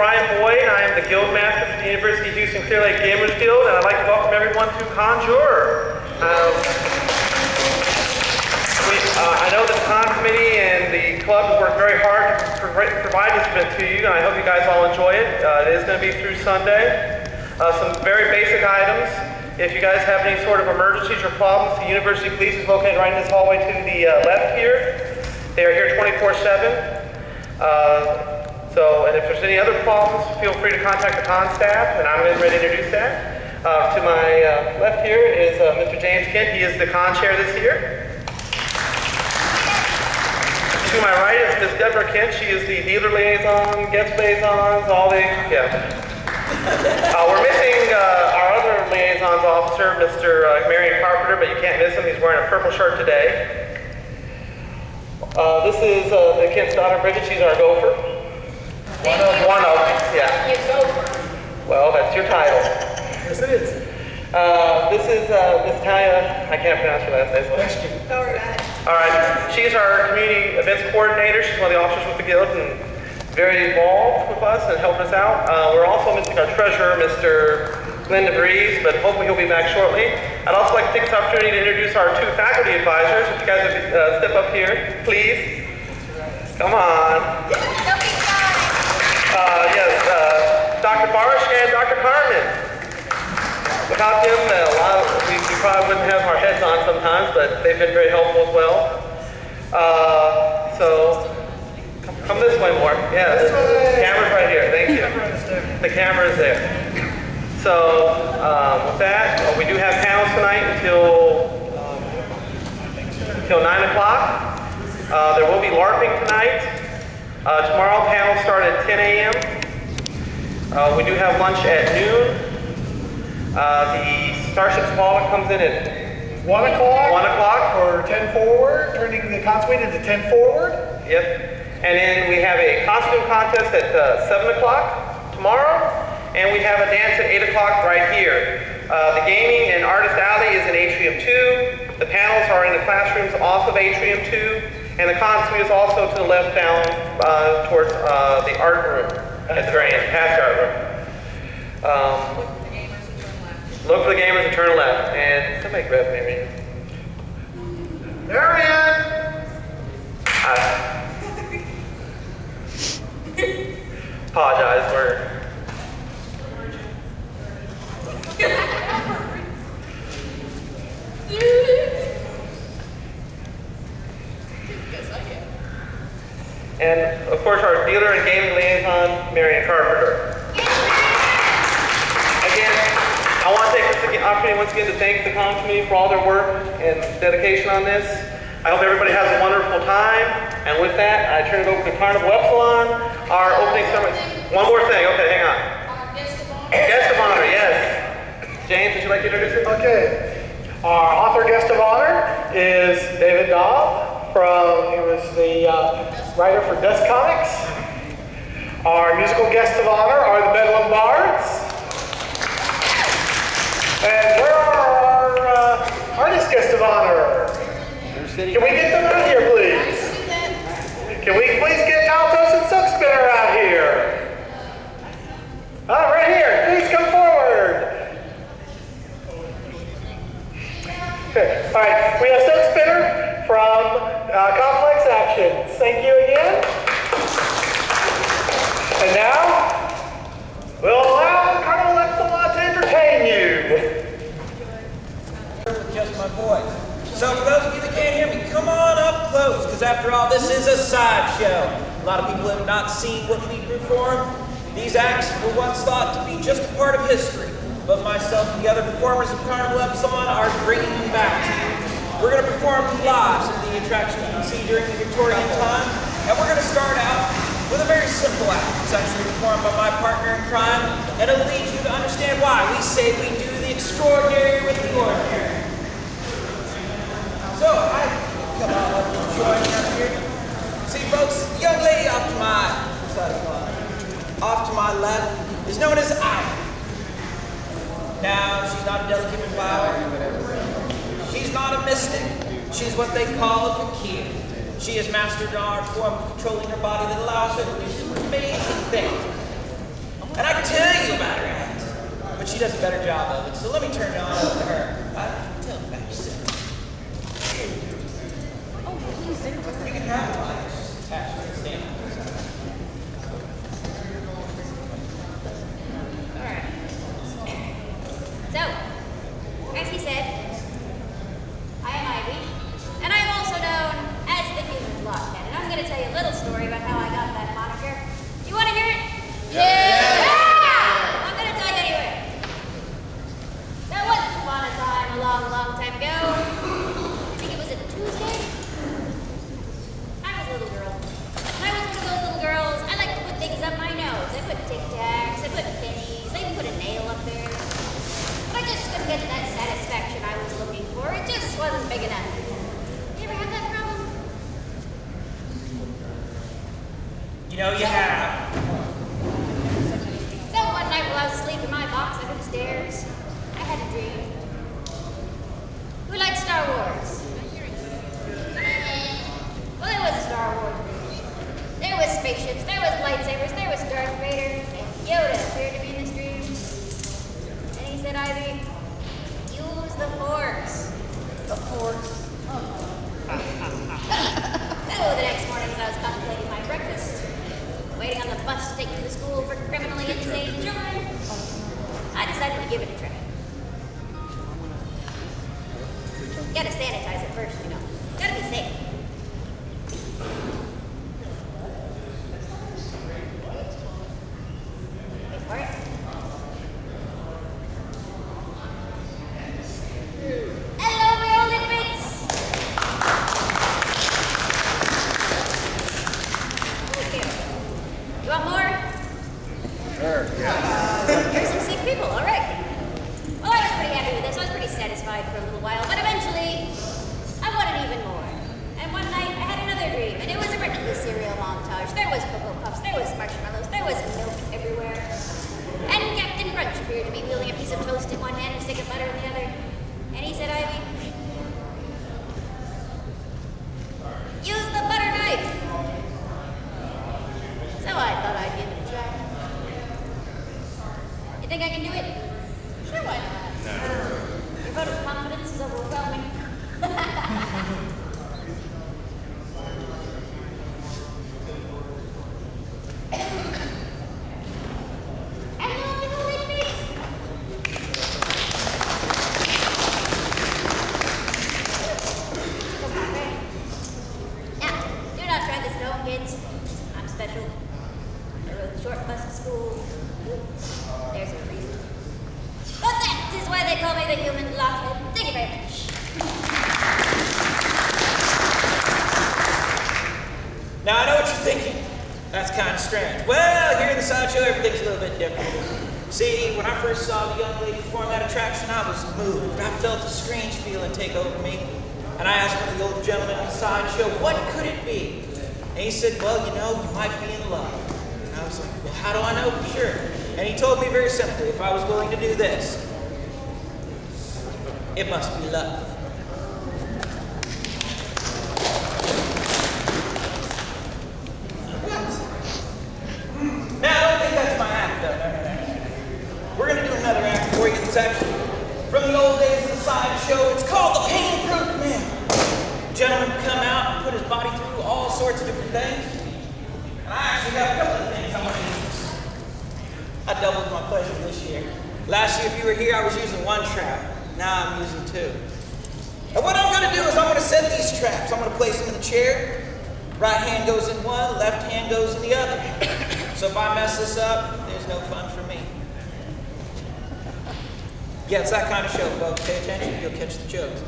Brian Boyd. I am the Guild Master for the University of Houston Clear Lake Gamers Guild, and I'd like to welcome everyone to Con-Jour. I know the Con Committee and the club have worked very hard to provide this event to you, and I hope you guys all enjoy it. It is going to be through Sunday. Some very basic items. If you guys have any sort of emergencies or problems, the University Police is located right in this hallway to the left here. They are here 24/7. And if there's any other problems, feel free to contact the con staff, and I'm ready to introduce that. To my left here is Mr. James Kent. He is the con chair this year. To my right is Ms. Deborah Kent. She is the dealer liaison, guest liaisons, all the, we're missing our other liaisons officer, Mr. Marion Carpenter, but you can't miss him. He's wearing a purple shirt today. This is the Kent's daughter, Bridget. She's our gopher. One of, yeah. Well, that's your title. Yes, it is. This is Miss Talia. I can't pronounce her last name. All right. She's our community events coordinator. She's one of the officers with the guild and very involved with us and helping us out. We're also missing our treasurer, Mr. Glenn DeVries, but hopefully he'll be back shortly. I'd also like to take this opportunity to introduce our two faculty advisors. If you guys would step up here, please. Come on. Dr. Barish and Dr. Carmen. Without them, we probably wouldn't have our heads on sometimes, but they've been very helpful as well. So, come this way more. Yes. The camera's right here. Thank you. The camera is there. So, with that, we do have panels tonight until 9 o'clock. There will be LARPing tonight. Tomorrow, panels start at 10 a.m. We do have lunch at noon. The Starship Apollo comes in at 1 o'clock. 1 o'clock. For 10 forward, turning the con suite into 10 forward. Yep. And then we have a costume contest at 7 o'clock tomorrow. And we have a dance at 8 o'clock right here. The gaming and artist alley is in Atrium 2. The panels are in the classrooms off of Atrium 2. And the con suite is also to the left down towards the art room at the very end, past the art room. Look for the gamers and turn left. And somebody grab Marion. Marion! Apologize for. And of course, our dealer and gaming liaison, Marion Carpenter. Again, I want to take this opportunity once again to thank the Con Committee for all their work and dedication on this. I hope everybody has a wonderful time. And with that, I turn it over to Carnival Epsilon, our opening ceremony. One more thing. Okay, hang on. Guest of honor, yes. James, would you like to introduce it? Okay. Our author guest of honor is David Daub. He was the writer for Dust Comics. Our musical guest of honor are the Bedlam Bards. And where are our artist guest of honor? Can we get them out here, please? Can we please get Altos and Silk Spinner out here? Right here. Please come forward. Okay. All right. We have Silk Spinner from Complex Actions. Thank you again. And now, we'll allow Colonel Epsilon to entertain you. Just my voice. So for those of you that can't hear me, come on up close, because after all, this is a sideshow. A lot of people have not seen what we perform. These acts were once thought to be just a part of history, but myself and the other performers of Carnival Epsilon are bringing them back to you. We're going to perform live some of the attractions you can see during the Victorian time, and we're going to start out with a very simple act. It's actually performed by my partner in crime, and it'll lead you to understand why we say we do the extraordinary with the ordinary. So, come on up and join me up here. See, folks, the young lady off to my left is known as Ida. Now, she's not a delicate flower. She's not a mystic. She's what they call a fakir. She has mastered an art form of controlling her body that allows her to do some amazing things. And I can tell you about her act, but she does a better job of it. So let me turn it on over to her. Tell me about yourself. You can have it. Just attach it to the stand. Alright. So, as he said, I am Ivy, and I am also known as the Human Blockhead. And I'm going to tell you a little story about how I got that moniker. You want to hear it? Yeah! I'm going to tell you anyway. Now, once upon a time, a long, long time ago, I think it was a Tuesday, I was a little girl. And I was one of those little girls, I like to put things up my nose. I put Tic Tacs, I put pennies, I even put a nail up there. But I just couldn't get that satisfaction I was looking for. It just wasn't big enough. You ever have that problem? You know you have. So one night while I was asleep in my box under the stairs, I had a dream. Who liked Star Wars? Well, it was a Star Wars dream. There was spaceships, there was lightsabers, there was Darth Vader, and Yoda appeared to me in this dream. And he said, Ivy, use the Force. The Force? So the next morning as I was contemplating my breakfast, waiting on the bus to take me to the school for criminally insane children, I decided to give it a try. Gotta sanitize it first, you know. Gotta be safe. Wait for it. Hello, my old inmates! Thank you. You want more? Sure, yeah. Here's some sick people, all right. Well, I was pretty happy with this. I was pretty satisfied for a little while, but eventually, I wanted even more. And one night, I had another dream, and it was a breakfast cereal montage. There was Cocoa Puffs, there was marshmallows, there was milk everywhere. And Captain Crunch appeared to be wielding a piece of toast in one hand and a stick of butter in the other. And he said, Ivy, use the butter knife. So I thought I'd give it a try. You think I can do it? Sure, why not? Your vote of confidence is overwhelming. Now, do not try this at home, kids. I'm special. I rode the short bus to school. There's a reason. But that is why they call me the Human Blockhead. Thank you very much. Now I know what you're thinking. That's kind of strange. Well, here in the sideshow, everything's a little bit different. See, when I first saw the young lady perform that attraction, I was moved. I felt a strange feeling take over me. And I asked one of the old gentlemen on the sideshow, what could it be? And he said, well, you know, you might be in love. And I was like, well, how do I know for sure? And he told me very simply, if I was willing to do this, it must be love. Now, I don't think that's my act, though. No. We're going to do another act for you. It's actually from the old days of the sideshow. It's called the Pain-Proof Man. The gentleman would come out and put his body through all sorts of different things. And I actually got a couple of things I want to use. I doubled my pleasure this year. Last year, if you were here, I was using one trap. Now I'm using two. And what I'm going to do is I'm going to set these traps. I'm going to place them in the chair. Right hand goes in one, left hand goes in the other. So if I mess this up, there's no fun for me. Yeah, it's that kind of show, folks. Pay attention, you'll catch the jokes.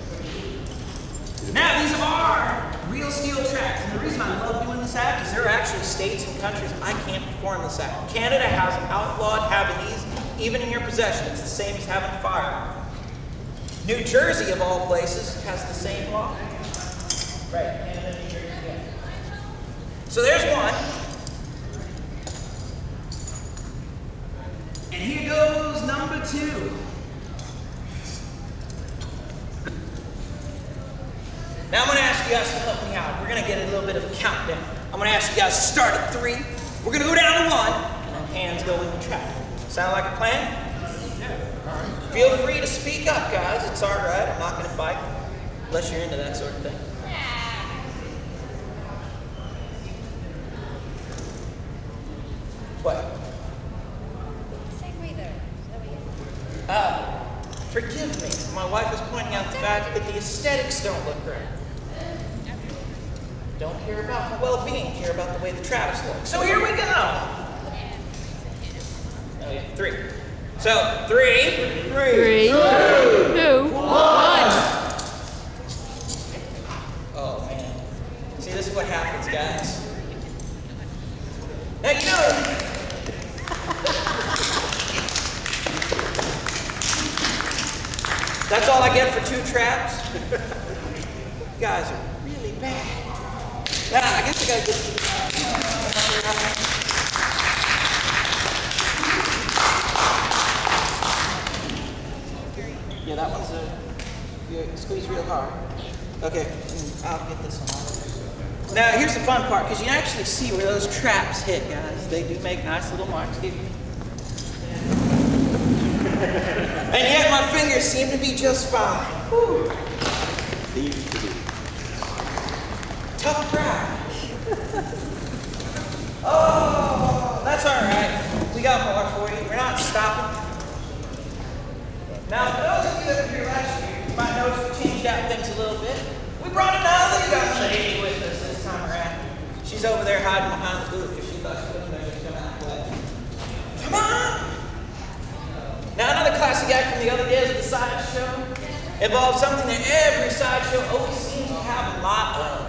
Now, these are real steel traps. And the reason I love doing this act is there are actually states and countries I can't perform this act. Canada has outlawed having these even in your possession. It's the same as having a firearm. New Jersey, of all places, has the same law. Right, Canada, New Jersey, yeah. So there's one. And here goes number two. Now I'm going to ask you guys to help me out. We're going to get a little bit of a countdown. I'm going to ask you guys to start at 3. We're going to go down to 1, and then hands go in the trap. Sound like a plan? Feel free to speak up, guys. It's all right. I'm not going to bite unless you're into that sort of thing. What? Segue there. Forgive me. My wife is pointing out the fact that the aesthetics don't look right. Don't care about my well-being, care about the way the Travis looks. So here we go. Oh yeah, 3. So 3, 3, 2, 1. Oh man. See, this is what happens, guys. Now you know. That's all I get for 2 traps. You guys are really bad. Now I guess I gotta get. Yeah, that one's you squeeze real hard. Okay, I'll get this one. Now, here's the fun part, because you actually see where those traps hit, guys. They do make nice little marks. And yet my fingers seem to be just fine. Whew. Tough crowd. Oh, that's all right. We got more for you. We're not stopping. Now, for those of you that were here last year, you might notice we changed out things a little bit. We brought another young lady with us this time around. She's over there hiding behind the booth because she thought she wasn't going to come out and play. Come on! Now, another classic act from the other days of the sideshow involves something that every sideshow always seems to have a lot of.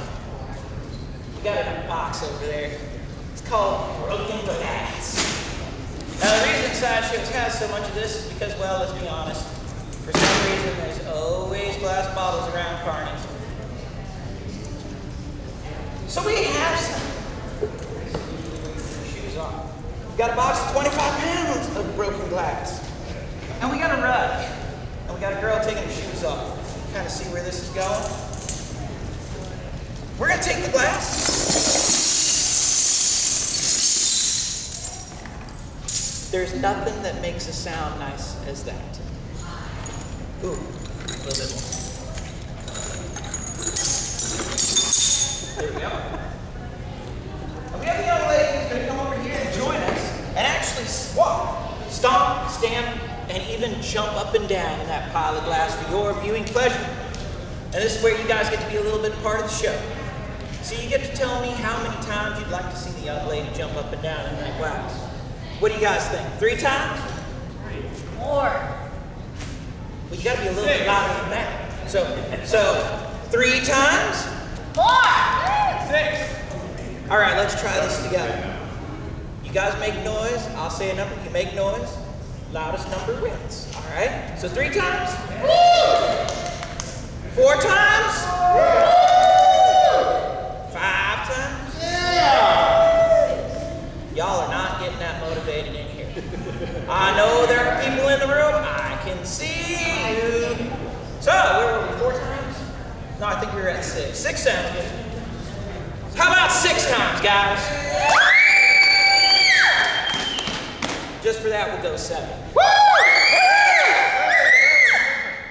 We got it in a box over there. It's called broken glass. Now, the reason sideshows have so much of this is because, well, let's be honest, for some reason there's always glass bottles around carnies. So we have some. Shoes on. We got a box of 25 pounds of broken glass. And we got a rug. And we got a girl taking her shoes off. Kind of see where this is going. We're going to take the glass. There's nothing that makes a sound nice as that. Ooh, a little bit more. There we go. And we have a young lady who's going to come over here and join us and actually walk, stomp, stand, and even jump up and down in that pile of glass for your viewing pleasure. And this is where you guys get to be a little bit part of the show. So you get to tell me how many times you'd like to see the young lady jump up and down in that glass. What do you guys think? 3 times? More. Well, you got to be a little bit louder than that. So 3 times? More. 6. All right, let's try this together. You guys make noise. I'll say a number. You make noise. Loudest number wins. All right? So 3 times? Woo! 4 times? Woo! 5 times? Yeah. Y'all are not getting that motivated in here. I know there are people in the room. I can see you. So, where were we? 4 times? No, I think we were at 6. 6 sounds good. How about 6 times, guys? Just for that, we'll go 7. Woo!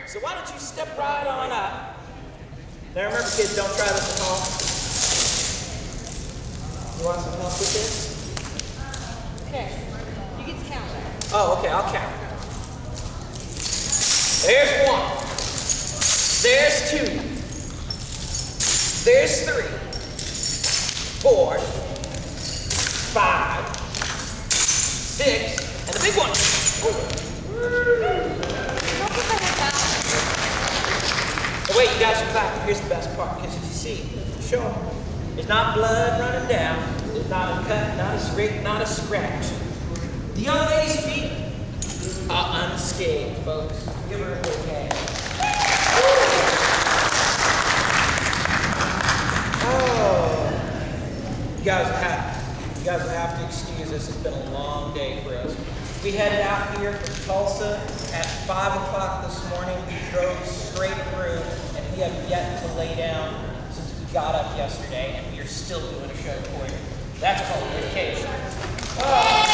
So why don't you step right on up? Now remember, kids, don't try this at home. You want some help with this? Okay. You get to count that. Oh, okay, I'll count. There's 1. There's 2. There's 3. 4. 5. 6. And the big one. Oh, wait, you guys are clapping. Here's the best part, because as you see, show them. There's not blood running down. There's not a cut, not a scrape, not a scratch. The young lady's feet are unscathed, folks. Give her a big hand. Oh, you guys will have to excuse us. It's been a long day for us. We headed out here from Tulsa at 5 o'clock this morning. We drove straight through, and we have yet to lay down since we got up yesterday, and we are still doing a show for you. That's called vacation. Oh.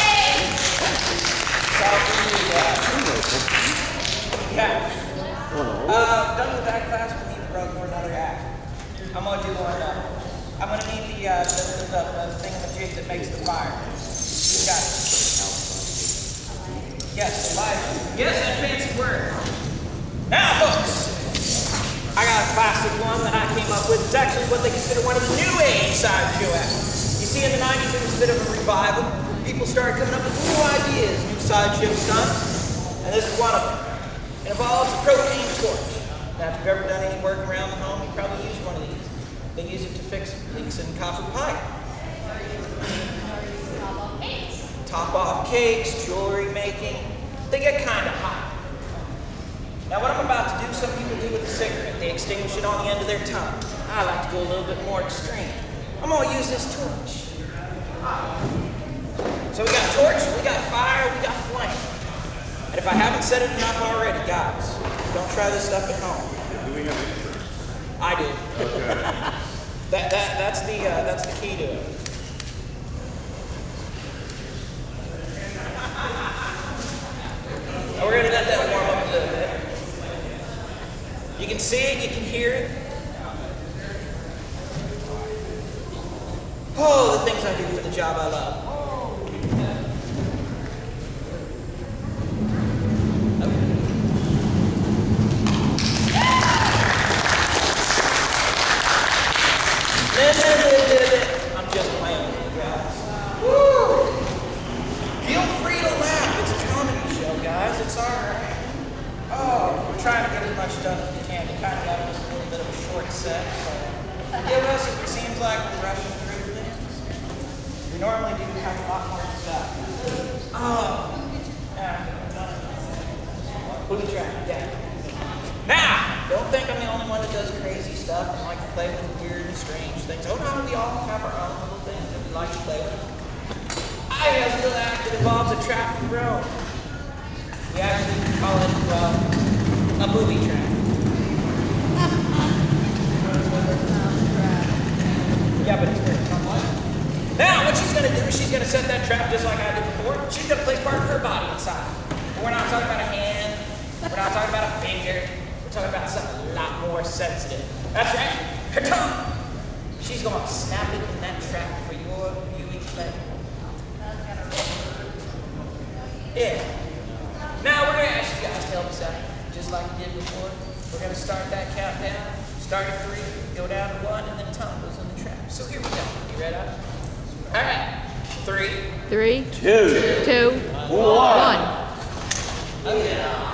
Yeah. Done with that class, we need to run for another act. I'm gonna do one. I'm gonna need the thing in the jig that makes the fire. You got it. Yes, live. Yes, that fancy word. Now, folks, I got a classic one that I came up with. It's actually what they consider one of the new age sideshow acts. You see, in the 90s, there was a bit of a revival. People started coming up with new ideas, new sideshow stunts, and this is one of them. It involves a propane torch. Now, if you've ever done any work around the home, you probably use one of these. They use it to fix leaks in copper pipe. Top off cakes, jewelry making. They get kind of hot. Now, what I'm about to do, some people do with a cigarette. They extinguish it on the end of their tongue. I like to go a little bit more extreme. I'm going to use this torch. So we got torch, we got fire, we got flame. And if I haven't said it enough already, guys, don't try this stuff at home. Do we have insurance? I do. Okay. That's the key to it. Now we're gonna let that warm up a little bit. You can see it, you can hear it. Oh, the things I do for the job I love. I'm just playing with you guys. Woo! Feel free to laugh. It's a comedy show, guys. It's alright. Oh, we're trying to get as much done as we can. We kind of got us a little bit of a short set, so forgive us if it seems like we're rushing through things. We normally do have a lot more stuff. Oh, yeah. Booty track, yeah. Now, don't think I'm the only one that does crazy stuff and like to play with weird and strange things. Oh no, we all have our own little things that we like to play with. I have a little act that involves a trap and rope. We actually call it, a booby trap. Yeah, but it's very complex. Now, what she's going to do is she's going to set that trap just like I did before. She's going to place part of her body inside. But we're not talking about a hand. We're not talking about a finger. We're talking about something a lot more sensitive. That's right, her tongue. She's going to snap it in that trap for your viewing pleasure. Yeah. Now we're going to ask you guys to help us out, just like we did before. We're going to start that countdown. Start at 3, go down to 1, and then tongue goes in the trap. So here we go. You ready? All right. 3, 3, 2, 2, 1. Oh yeah.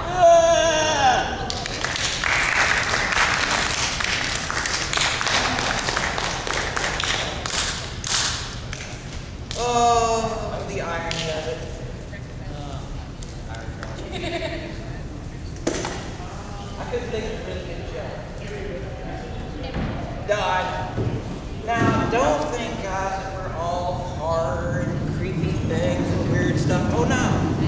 Oh, the irony of it. I couldn't think of a really good joke. God. Now, don't think, guys, that we're all hard and creepy things and weird stuff. Oh no.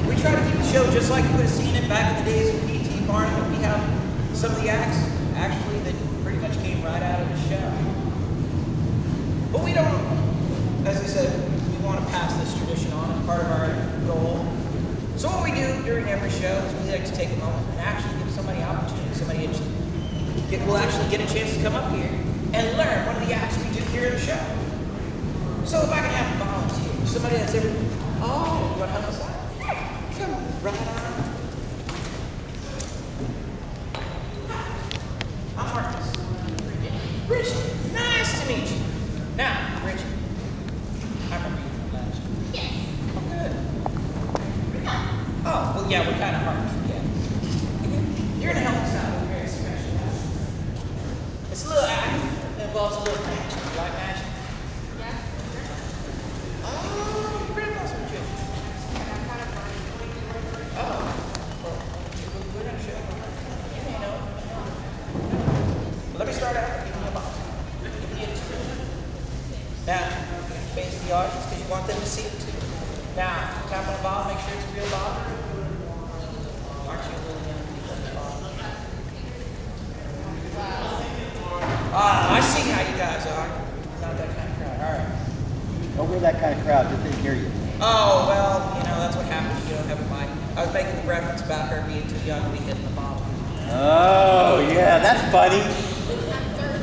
We try to keep the show just like you would have seen it back in the days of P.T. Barnum. We have some of the acts, actually, that pretty much came right out of the show. But we don't, as I said, we want to pass this tradition on as part of our goal. So what we do during every show is we like to take a moment and actually give somebody an opportunity, will actually get a chance to come up here and learn one of the acts we do here in the show. So if I can have a volunteer, somebody that's ever, oh, you want to help us out? Come on, right on. I'm Marcus. Richie, nice to meet you. Now, Richie, I remember you from last year. Yes. Oh, good. Oh, well, yeah, we're kind of hard to forget. You're going to help us out with a very special act. It's a little act that involves a little magic. You like magic? Yeah. Oh, your grandpa's a magician. Oh, well, we're going to show you. You may know. Well, let me start out by giving you a bottle. Giving you a two. Now, face the audience because you want them to see it too. Now, tap on the bottle, make sure it's a real bottle. Aren't you a little young people in the bottle? Ah, I see how you guys are. Not that kind of crowd. All right. Don't wear that kind of crowd, just didn't hear you. Oh, well, you know, that's what happens if you don't have a mic. I was making the reference about her being too young to be hitting the bottle. Oh, yeah, that's funny. I'm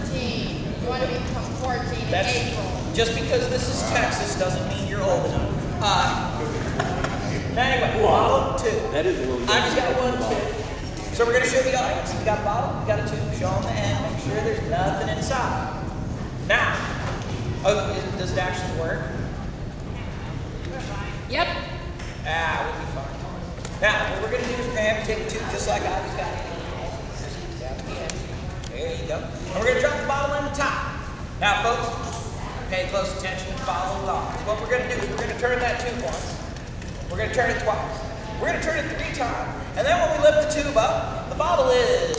13. You want to become 14 in April. Just because this is Texas doesn't mean you're old enough. Anyway, bottle 2. That is a little I just got 1 too. So we're going to show the audience. We got a bottle, we got a tube. Show them the end, make sure there's nothing inside. Now, does it actually work? Yep. We'll be fine. Now, what we're going to do is we're going to have to take the tube just like I just got. There you go. And we're going to drop the bottle in the top. Now, folks, pay close attention and follow along. What we're going to do is we're going to turn that tube once. We're going to turn it twice. We're going to turn it 3 times. And then when we lift the tube up, the bottle is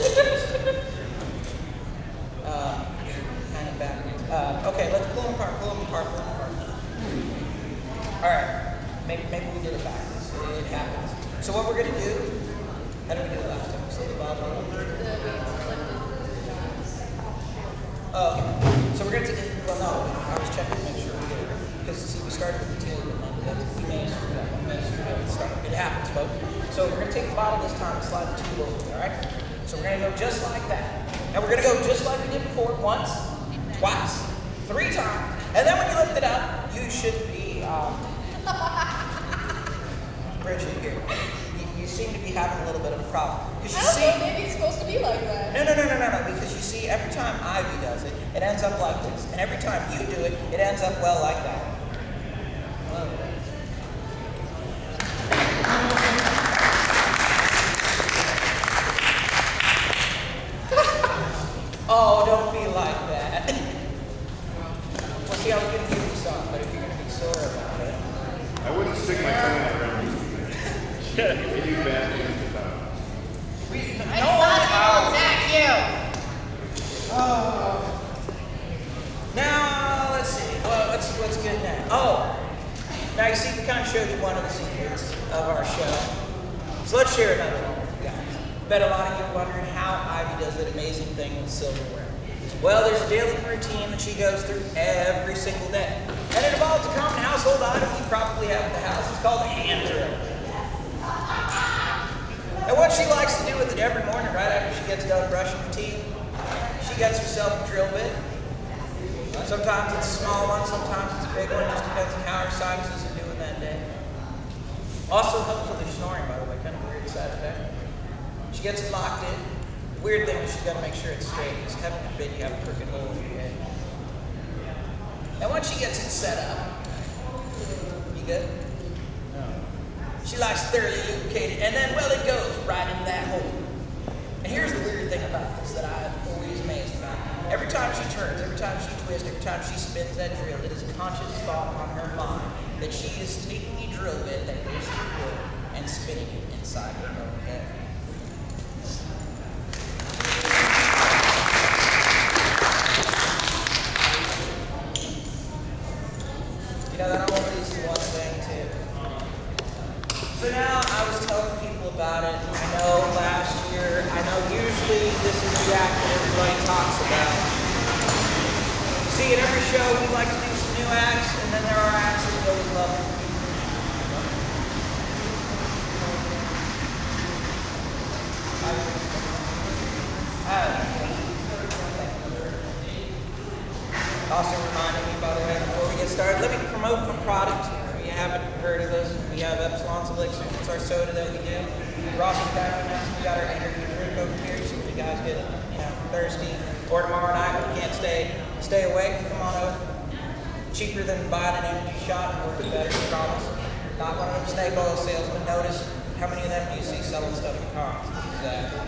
kind of backwards. Okay, let's pull them apart. All right. Maybe we did it backwards. It happens. So what we're going to do, how did we do it last time? So the bottle. Okay. So we're going to, well, no, I was checking to make sure we did it. Because, see, we started with the tube, and then we may screw up. It happens, folks. So we're going to take the bottle this time and slide the tube over, all right? So we're going to go just like that. And we're going to go just like we did before, once, twice, 3 times. And then when you lift it up, you should be, Bridget here. You seem to be having a little bit of a problem. I don't know, maybe it's supposed to be like that. No, because you see, every time Ivy does it, it ends up like this. And every time you do it, it ends up well like that. Oh, don't be like that. Well, see, I was going to give you some, but if you're going to be sore about it. I wouldn't stick my tongue out around these things. You do bad things to them. I thought I will attack you. Now, let's see. Well, what's good now? Oh, now you see, we kind of showed you one of the secrets of our show. So let's share another one with you guys. Bet a lot of you are wondering how Ivy does that amazing thing with silverware. Well, there's a daily routine that she goes through every single day. And it involves a common household item you probably have at the house. It's called a hand drill. And what she likes to do with it every morning right after she gets done brushing her teeth, she gets herself a drill bit. Sometimes it's a small one, sometimes it's a big one, just depends on how her sinuses are doing that day. Also helps with her snoring, by the way, kind of weird side effect. She gets it locked in. The weird thing is she's got to make sure it's straight, because heaven forbid you have a crooked hole in your head. And once she gets it set up, you good? She likes thoroughly lubricated, and then, well, it goes right in that hole. And here's the weird thing about this that I'm always amazed about. Every time she turns, every time she twists, every time she spins that drill, it is a conscious thought on her mind that she is taking a drill bit that goes through wood and spinning it inside her own head. You know, that always is one thing, too. So now I was telling people about it. I know last year, usually this is the act that everybody talks about. See, in every show we like to do some new acts, and then there are acts that we always love. Also reminding me, by the way, before we get started, let me promote my product. If you haven't heard of this, we have Epsilon's Elixir. It's our soda that we do. We're also we got our energy drink over here, so if you guys get thirsty, or tomorrow night when you can't stay awake, come on over. Cheaper than buying an energy shot, and works better, I promise. Not one of them snake oil salesmen. Notice how many of them do you see selling stuff in cars? Exactly.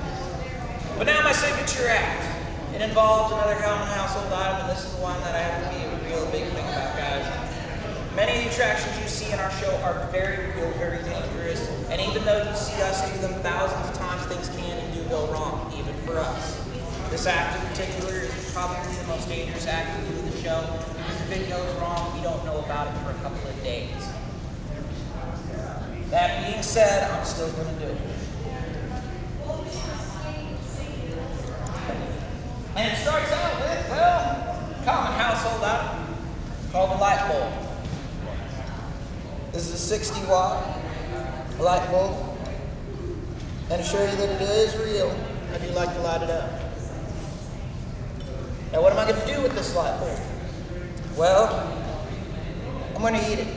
But now my signature act. It involves another common household item, and this is the one that I have to be a real big thing about, guys. Many of the attractions you see in our show are very real, very dangerous, and even though you see us do them thousands of times, things can and do go wrong, even for us. This act in particular is probably the most dangerous act we do in the show, because if it goes wrong, we don't know about it for a couple of days. That being said, I'm still going to do it. And it starts out with, well, common household item called a light bulb. This is a 60-watt light bulb. And to show you that it is real, I do like to light it up. Now what am I going to do with this light bulb? Well, I'm going to eat it.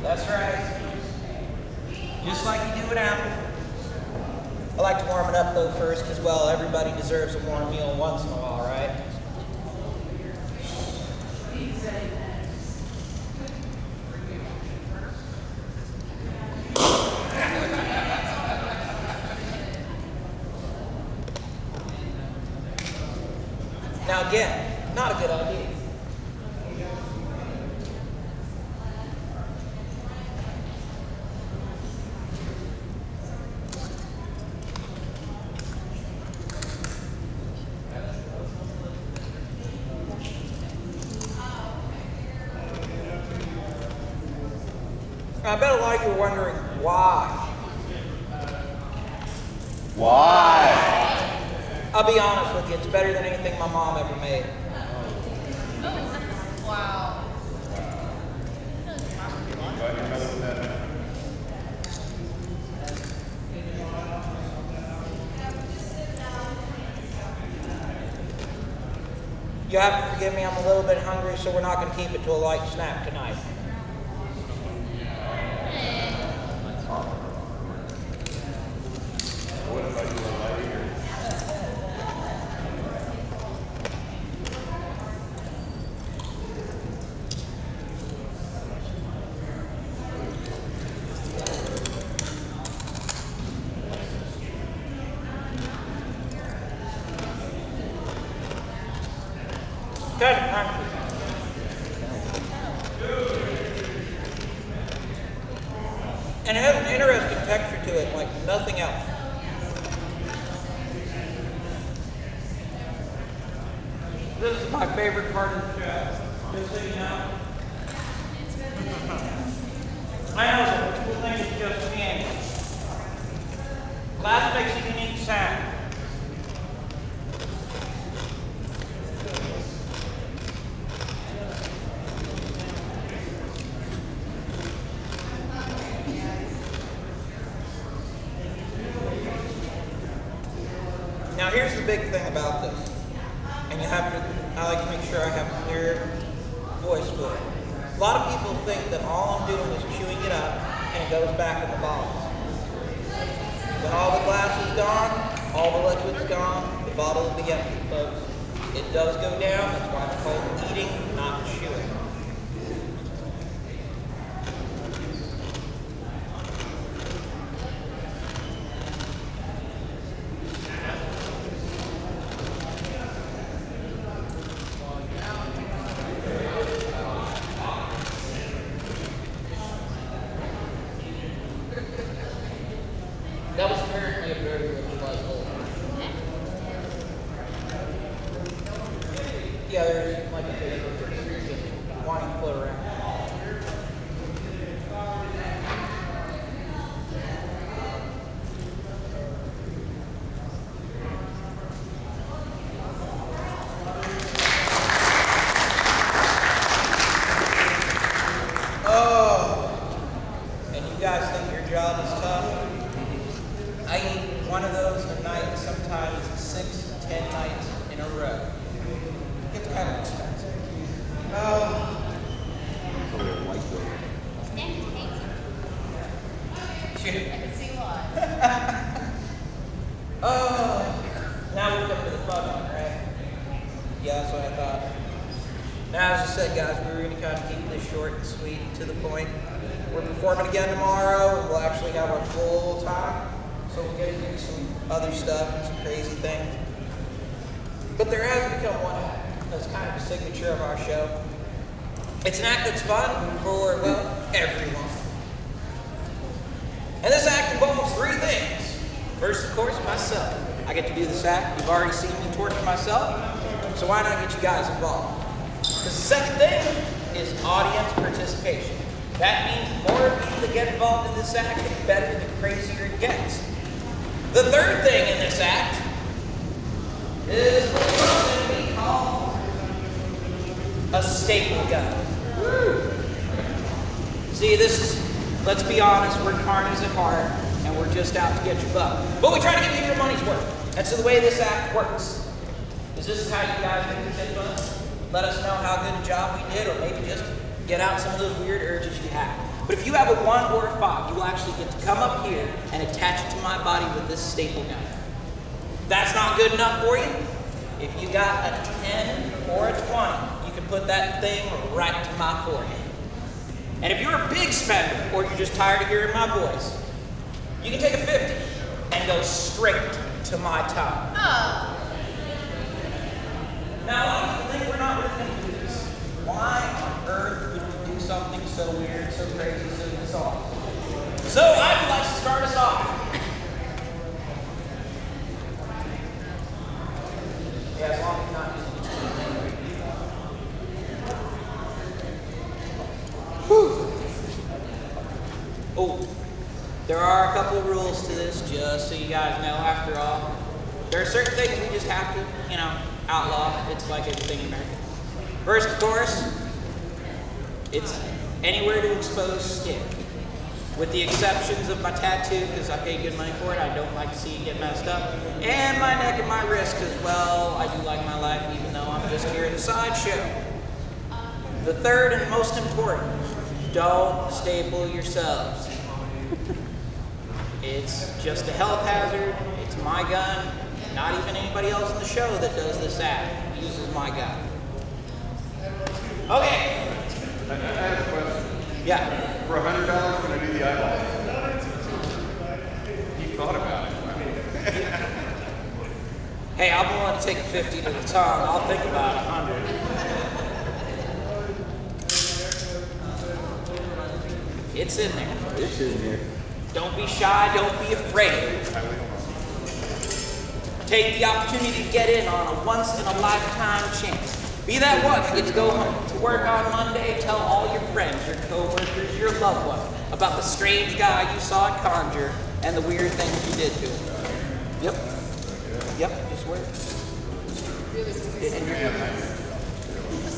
That's right. Just like you do an apple. I like to warm it up though first because, well, everybody deserves a warm meal once in a while, right? Now again, not a good idea. Now, I bet a lot of you are wondering why. Why? I'll be honest with you, it's better than anything my mom ever made. Wow. Invite your mother with that. You have to forgive me, I'm a little bit hungry, so we're not going to keep it to a light snack tonight. What about you, a light eater? Kind of hungry. And it has an interesting texture to it, like nothing else. This is my favorite part of the show. Just so you know. I know the cool thing is just candy. Glass makes a unique sound. Now here's the big thing about this, and I like to make sure I have a clear voice for it. A lot of people think that all I'm doing is chewing it up and it goes back in the bottles. When all the glass is gone, all the liquid's gone, the bottle will be empty, folks. It does go down, that's why it's called eating, not chewing. That was apparently a very rich light bulb. Yeah, there's like a big just wanting to float around. Oh, and you guys think your job is tough? I eat one of those a night, sometimes 6 to 10 nights in a row. It's kind of expensive. Oh. Shoot. I can see why. Oh. Now we come to the fun one, right? Yeah, that's what I thought. Now, as I said, guys, we were going to kind of keep this short and sweet and to the point. We're performing again tomorrow, and we'll actually have our full time. So we'll get into some other stuff and some crazy things. But there has become one act that's kind of a signature of our show. It's an act that's fun for, well, everyone. And this act involves 3 things. First, of course, myself. I get to do this act. You've already seen me torture myself, so why not get you guys involved? Because the second thing is audience participation. That means the more people that get involved in this act, the better, the crazier it gets. The third thing in this act is what's going to be called a staple gun. See, this is, let's be honest, we're carnies at heart, and we're just out to get your buck. But we try to give you your money's worth. And so the way this act works is this is how you guys can tip us. Let us know how good a job we did, or maybe just get out some of those weird urges you have. But if you have a 1 or a 5, you will actually get to come up here and attach it to my body with this staple gun. That's not good enough for you? If you got a 10 or a 20, you can put that thing right to my forehead. And if you're a big spender, or you're just tired of hearing my voice, you can take a 50 and go straight to my top. Oh. Now, a lot of people think we're not really going to do this. Why on earth would we do something so weird, so crazy, so bizarre? So I would like to start us off. Yeah, as long as you're not using the Whew. Oh, there are a couple of rules to this, just so you guys know. After all, there are certain things we just have to, outlaw. It's like everything in America. First, of course, it's anywhere to expose skin. With the exceptions of my tattoo, because I pay good money for it, I don't like to see it get messed up. And my neck and my wrist, because, well, I do like my life, even though I'm just here at the sideshow. The third and most important, don't staple yourselves. It's just a health hazard. It's my gun. Not even anybody else in the show that does this act uses my gun. Okay. I have a question. Yeah. For $100, can I do the eyeball? You thought about it. Hey, I'm willing to take a 50 to the tongue. I'll think about 100. It's in there. It's in here. Don't be shy. Don't be afraid. Take the opportunity to get in on a once-in-a-lifetime chance. Be that one who gets to go home to work on Monday, tell all your friends, your co-workers, your loved ones about the strange guy you saw at Con-Jour and the weird things you did to him. Yep. Yep, just work.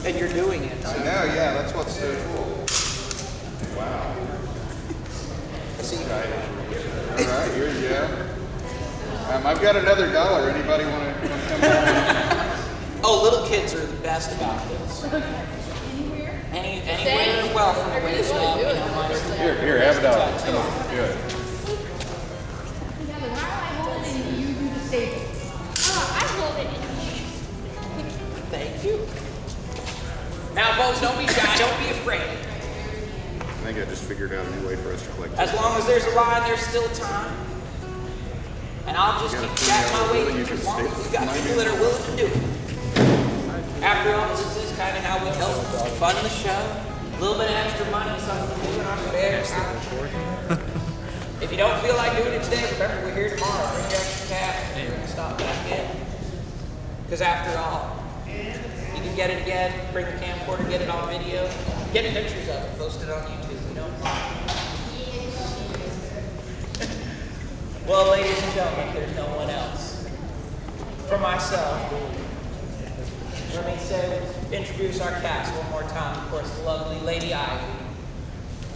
And you're doing it. I know, yeah, that's what's so cool. Wow. See, All right, here you go. I've got another $1. Anybody want to come on? oh, little kids are the best about this. Anywhere well from the waist up, Here, have $1. Come on, good. Yeah, but why am I holding it and you do the staple? I'm holding it. Thank you. Now, folks, don't be shy. Don't be afraid. I think I just figured out a new way for us to collect. As long as there's a line, there's still time. And I'll just keep chatting my way through as long as we've got people that are willing to do it. After all, this is kind of how we help fund the show. A little bit of extra money, something to do in our spare time. If you don't feel like doing it today, remember we're here tomorrow. Bring your extra cash and we're going to stop back in. Because after all, you can get it again, bring the camcorder, get it on video, get pictures of it, post it on YouTube, Well, ladies and gentlemen, there's no one else. For myself, let me introduce our cast one more time. Of course, the lovely Lady Ivy,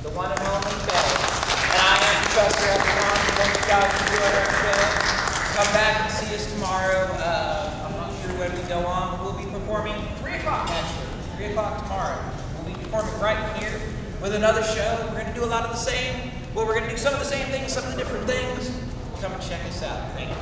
the one and only Faye, and I am Professor Epsilon. Thank you guys for doing our show. Come back and see us tomorrow. I'm not sure when we go on, but we'll be performing 3 o'clock actually. 3 o'clock tomorrow. We'll be performing right here with another show. We're going to do a lot of the same. Well, we're going to do some of the same things, some of the different things. Come and check us out. Thank you.